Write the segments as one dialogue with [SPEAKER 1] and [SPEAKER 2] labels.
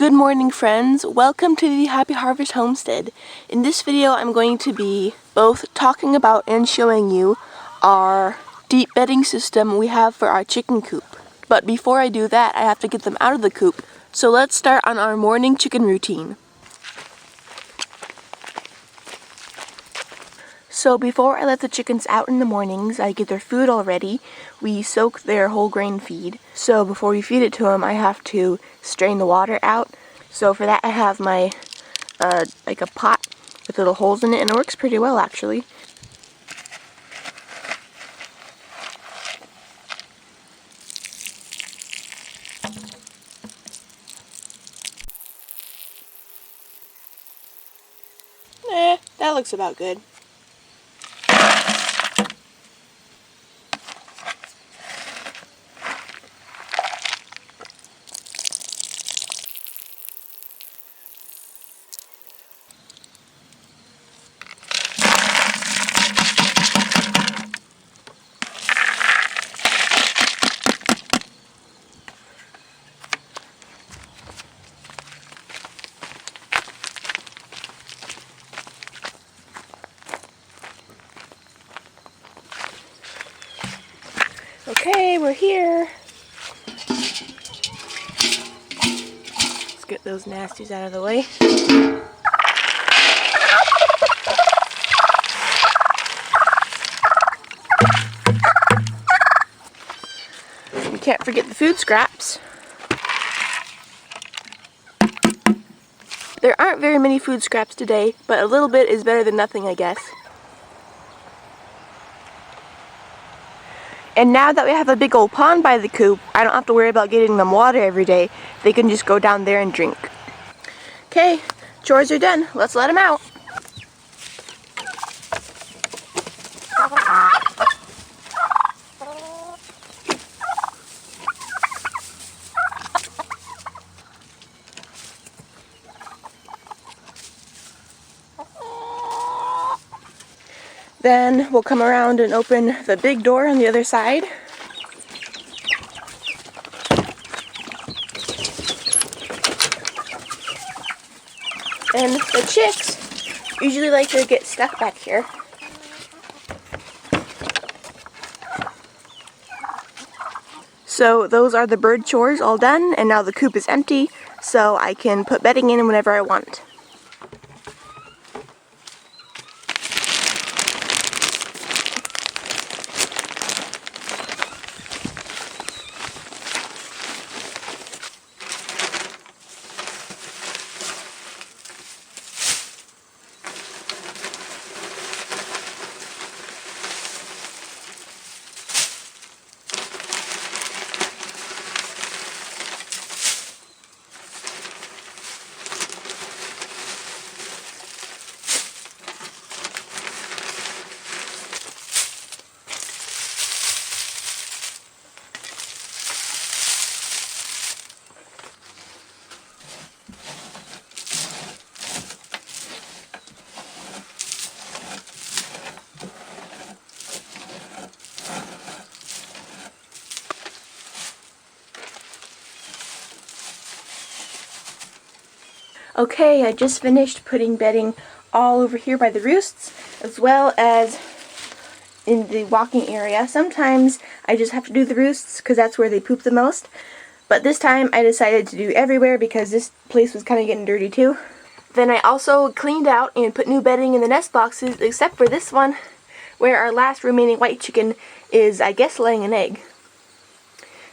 [SPEAKER 1] Good morning, friends. Welcome to the Happy Harvest Homestead. In this video, I'm going to be both talking about and showing you our deep bedding system we have for our chicken coop. But before I do that, I have to get them out of the coop. So let's start on our morning chicken routine. So before I let the chickens out in the mornings, I get their food all ready. We soak their whole grain feed. So before we feed it to them, I have to strain the water out. So for that I have my, like a pot with little holes in it, and it works pretty well actually. That looks about good. Okay, we're here. Let's get those nasties out of the way. You can't forget the food scraps. There aren't very many food scraps today, but a little bit is better than nothing, I guess. And now that we have a big old pond by the coop, I don't have to worry about getting them water every day. They can just go down there and drink. Okay, chores are done. Let's let them out. Then we'll come around and open the big door on the other side. And the chicks usually like to get stuck back here. So those are the bird chores all done, and now the coop is empty, so I can put bedding in whenever I want. Okay, I just finished putting bedding all over here by the roosts, as well as in the walking area. Sometimes I just have to do the roosts because that's where they poop the most, but this time I decided to do everywhere because this place was kind of getting dirty too. Then I also cleaned out and put new bedding in the nest boxes, except for this one where our last remaining white chicken is, I guess, laying an egg.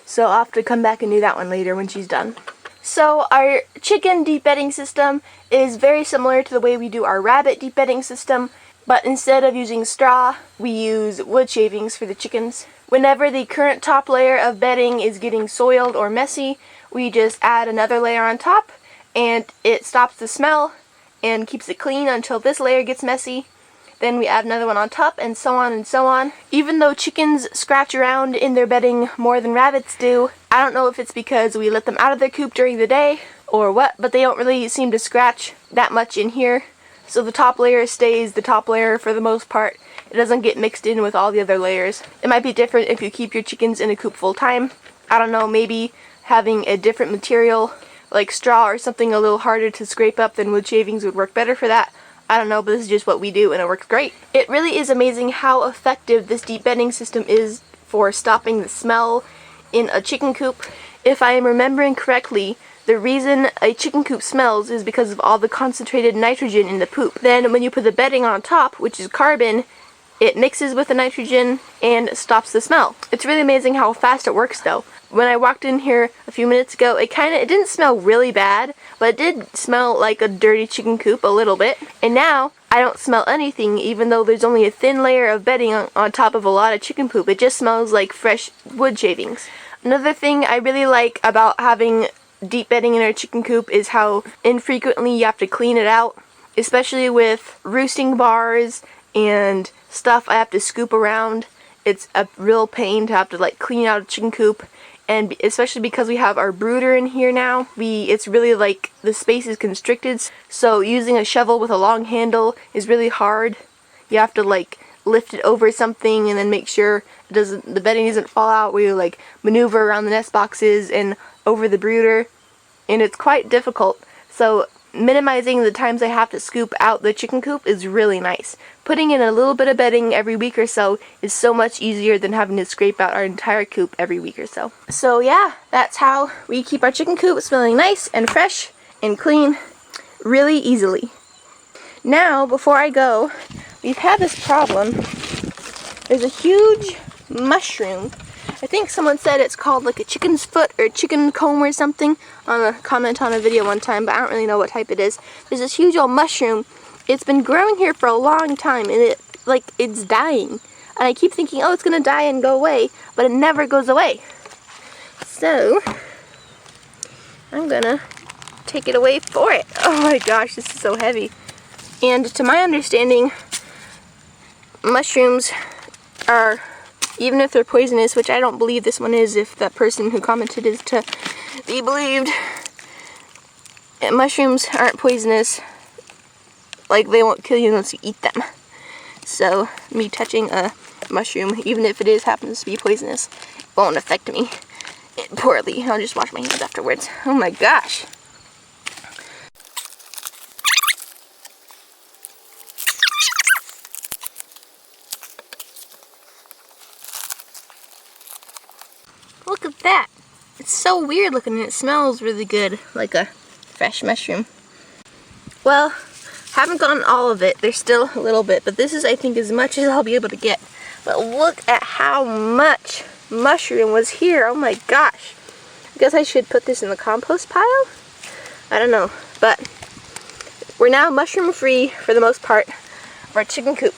[SPEAKER 1] So I'll have to come back and do that one later when she's done. So our chicken deep bedding system is very similar to the way we do our rabbit deep bedding system, but instead of using straw, we use wood shavings for the chickens. Whenever the current top layer of bedding is getting soiled or messy, we just add another layer on top, and it stops the smell and keeps it clean until this layer gets messy. Then we add another one on top, and so on and so on. Even though chickens scratch around in their bedding more than rabbits do, I don't know if it's because we let them out of their coop during the day or what, but they don't really seem to scratch that much in here. So the top layer stays the top layer for the most part. It doesn't get mixed in with all the other layers. It might be different if you keep your chickens in a coop full time. I don't know, maybe having a different material like straw or something a little harder to scrape up, then wood shavings would work better for that. I don't know, but this is just what we do and it works great. It really is amazing how effective this deep bedding system is for stopping the smell in a chicken coop. If I am remembering correctly, the reason a chicken coop smells is because of all the concentrated nitrogen in the poop. Then when you put the bedding on top, which is carbon, it mixes with the nitrogen and stops the smell. It's really amazing how fast it works though. When I walked in here a few minutes ago, it didn't smell really bad, but it did smell like a dirty chicken coop a little bit. And now, I don't smell anything, even though there's only a thin layer of bedding on top of a lot of chicken poop. It just smells like fresh wood shavings. Another thing I really like about having deep bedding in our chicken coop is how infrequently you have to clean it out, especially with roosting bars and stuff I have to scoop around. It's a real pain to have to like clean out a chicken coop. And especially because we have our brooder in here now, it's really like the space is constricted, so using a shovel with a long handle is really hard. You have to like lift it over something and then make sure the bedding doesn't fall out, where you like maneuver around the nest boxes and over the brooder, and it's quite difficult. So minimizing the times I have to scoop out the chicken coop is really nice. Putting in a little bit of bedding every week or so is so much easier than having to scrape out our entire coop every week or so. So yeah, that's how we keep our chicken coop smelling nice and fresh and clean really easily. Now, before I go, we've had this problem. There's a huge mushroom. I think someone said it's called like a chicken's foot or chicken comb or something on a comment on a video one time, but I don't really know what type it is. There's this huge old mushroom. It's been growing here for a long time and it's dying. And I keep thinking, oh, it's gonna die and go away, but it never goes away. So I'm gonna take it away for it. Oh my gosh, this is so heavy. And to my understanding, mushrooms are, even if they're poisonous, which I don't believe this one is, if that person who commented is to be believed, mushrooms aren't poisonous. Like, they won't kill you unless you eat them. So, me touching a mushroom, even if it happens to be poisonous, won't affect me poorly. I'll just wash my hands afterwards. Oh my gosh. Look at that. It's so weird looking and it smells really good, like a fresh mushroom. Well, haven't gotten all of it. There's still a little bit, but this is, I think, as much as I'll be able to get. But look at how much mushroom was here. Oh my gosh. I guess I should put this in the compost pile? I don't know. But we're now mushroom free for the most part of our chicken coop.